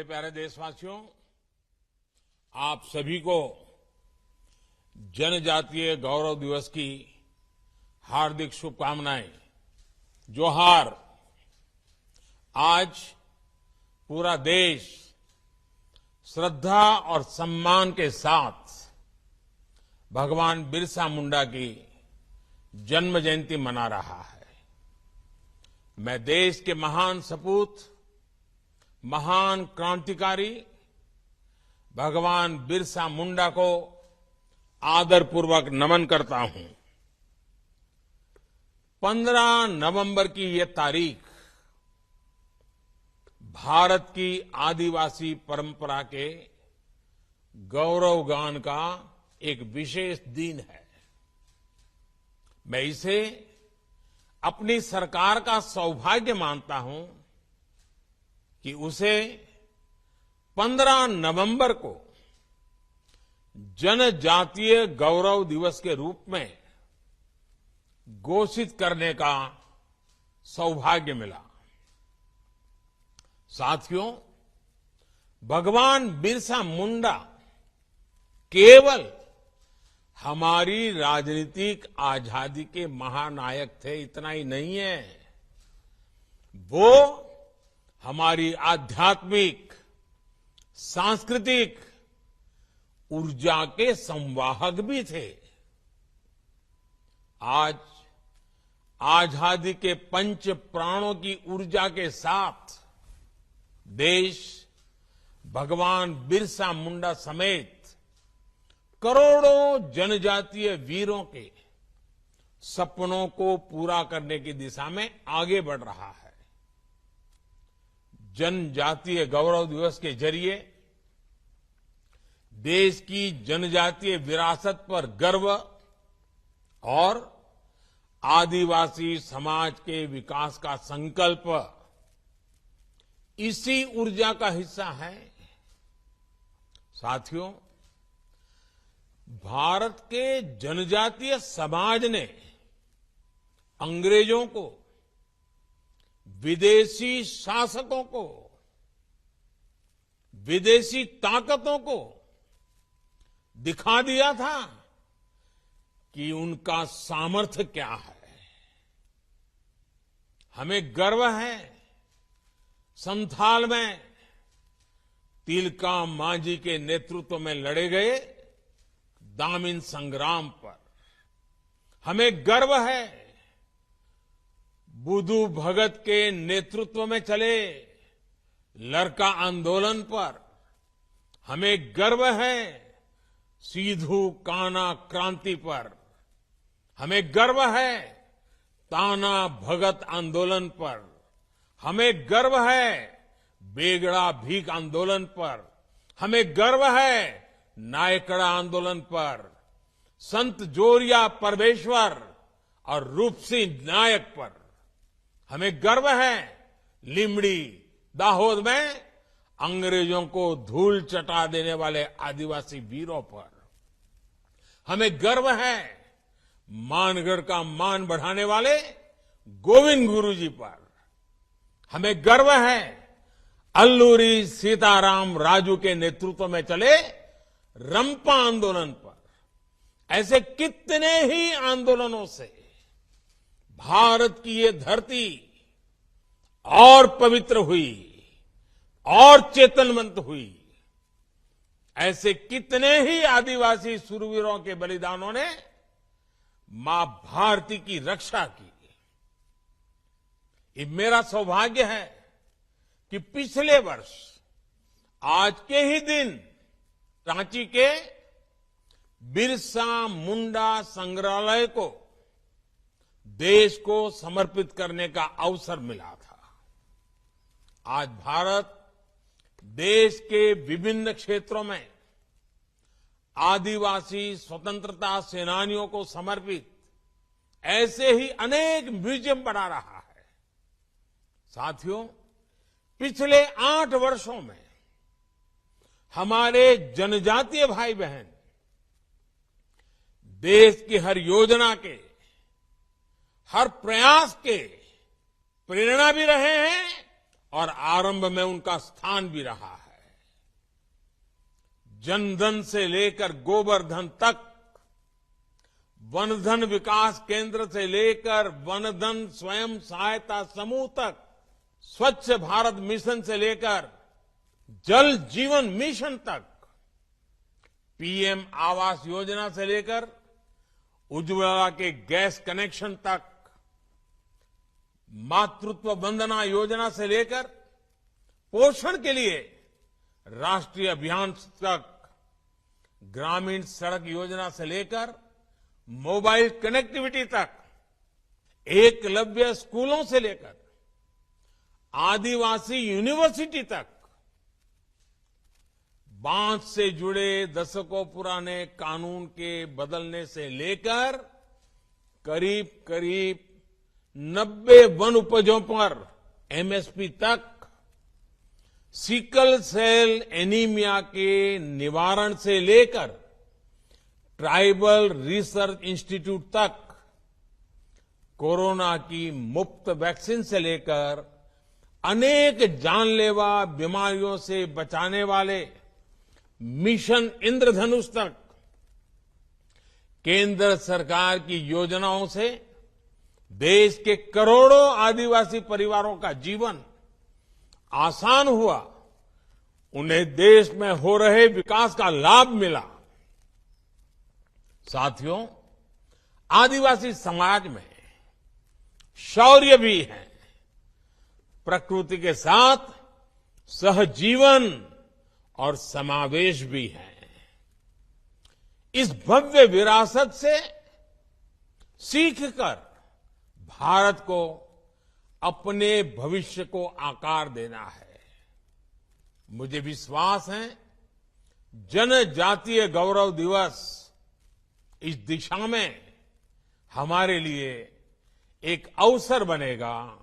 प्यारे देशवासियों, आप सभी को जनजातीय गौरव दिवस की हार्दिक शुभकामनाएं। जोहार। आज पूरा देश श्रद्धा और सम्मान के साथ भगवान बिरसा मुंडा की जन्म जयंती मना रहा है। मैं देश के महान सपूत, महान क्रांतिकारी भगवान बिरसा मुंडा को आदरपूर्वक नमन करता हूं। 15 नवंबर की यह तारीख भारत की आदिवासी परंपरा के गौरवगान का एक विशेष दिन है। मैं इसे अपनी सरकार का सौभाग्य मानता हूं कि उसे 15 नवंबर को जनजातीय गौरव दिवस के रूप में घोषित करने का सौभाग्य मिला। साथियों, भगवान बिरसा मुंडा केवल हमारी राजनीतिक आजादी के महानायक थे, इतना ही नहीं है। वो हमारी आध्यात्मिक, सांस्कृतिक ऊर्जा के संवाहक भी थे। आज आजादी के पंच प्राणों की ऊर्जा के साथ देश भगवान बिरसा मुंडा समेत करोड़ों जनजातीय वीरों के सपनों को पूरा करने की दिशा में आगे बढ़ रहा है। जनजातीय गौरव दिवस के जरिए देश की जनजातीय विरासत पर गर्व और आदिवासी समाज के विकास का संकल्प इसी ऊर्जा का हिस्सा है। साथियों, भारत के जनजातीय समाज ने अंग्रेजों को, विदेशी शासकों को, विदेशी ताकतों को दिखा दिया था कि उनका सामर्थ्य क्या है। हमें गर्व है संथाल में तिलका मांझी के नेतृत्व में लड़े गए दामिन संग्राम पर। हमें गर्व है बुधु भगत के नेतृत्व में चले लरका आंदोलन पर। हमें गर्व है सिधु कान्हा क्रांति पर। हमें गर्व है ताना भगत आंदोलन पर। हमें गर्व है बेगड़ा भीख आंदोलन पर। हमें गर्व है नायकड़ा आंदोलन पर, संत जोरिया परमेश्वर और रूपसिंह नायक पर। हमें गर्व है लिमड़ी, दाहोद में अंग्रेजों को धूल चटा देने वाले आदिवासी वीरों पर। हमें गर्व है मानगढ़ का मान बढ़ाने वाले गोविंद गुरु जी पर। हमें गर्व है अल्लूरी सीताराम राजू के नेतृत्व में चले रंपा आंदोलन पर। ऐसे कितने ही आंदोलनों से भारत की ये धरती और पवित्र हुई और चेतनवंत हुई। ऐसे कितने ही आदिवासी शूरवीरों के बलिदानों ने मां भारती की रक्षा की। ये मेरा सौभाग्य है कि पिछले वर्ष आज के ही दिन रांची के बिरसा मुंडा संग्रहालय को देश को समर्पित करने का अवसर मिला था। आज भारत देश के विभिन्न क्षेत्रों में आदिवासी स्वतंत्रता सेनानियों को समर्पित ऐसे ही अनेक म्यूजियम बना रहा है। साथियों, पिछले 8 वर्षों में हमारे जनजातीय भाई बहन देश की हर योजना के, हर प्रयास के प्रेरणा भी रहे हैं और आरंभ में उनका स्थान भी रहा है। जनधन से लेकर गोबर-धन तक, वनधन विकास केंद्र से लेकर वनधन स्वयं सहायता समूह तक, स्वच्छ भारत मिशन से लेकर जल जीवन मिशन तक, पीएम आवास योजना से लेकर उज्ज्वला के गैस कनेक्शन तक, मातृत्व वंदना योजना से लेकर पोषण के लिए राष्ट्रीय अभियान तक, ग्रामीण सड़क योजना से लेकर मोबाइल कनेक्टिविटी तक, एकलव्य स्कूलों से लेकर आदिवासी यूनिवर्सिटी तक, बांध से जुड़े दशकों पुराने कानून के बदलने से लेकर करीब करीब 90 वन उपजों पर एमएसपी तक, सिकल सेल एनीमिया के निवारण से लेकर ट्राइबल रिसर्च इंस्टीट्यूट तक, कोरोना की मुफ्त वैक्सीन से लेकर अनेक जानलेवा बीमारियों से बचाने वाले मिशन इंद्रधनुष तक, केंद्र सरकार की योजनाओं से देश के करोड़ों आदिवासी परिवारों का जीवन आसान हुआ, उन्हें देश में हो रहे विकास का लाभ मिला। साथियों, आदिवासी समाज में शौर्य भी है, प्रकृति के साथ सहजीवन और समावेश भी है। इस भव्य विरासत से सीखकर भारत को अपने भविष्य को आकार देना है। मुझे विश्वास है जनजातीय गौरव दिवस इस दिशा में हमारे लिए एक अवसर बनेगा,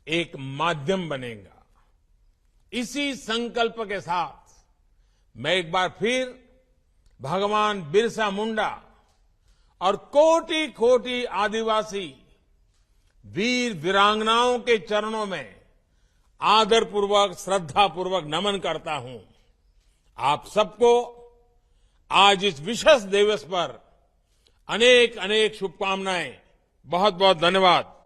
एक माध्यम बनेगा। इसी संकल्प के साथ मैं एक बार फिर भगवान बिरसा मुंडा और कोटि कोटि आदिवासी वीर वीरांगनाओं के चरणों में आदरपूर्वक श्रद्धापूर्वक नमन करता हूं। आप सबको आज इस विशेष दिवस पर अनेक अनेक शुभकामनाएं। बहुत बहुत धन्यवाद।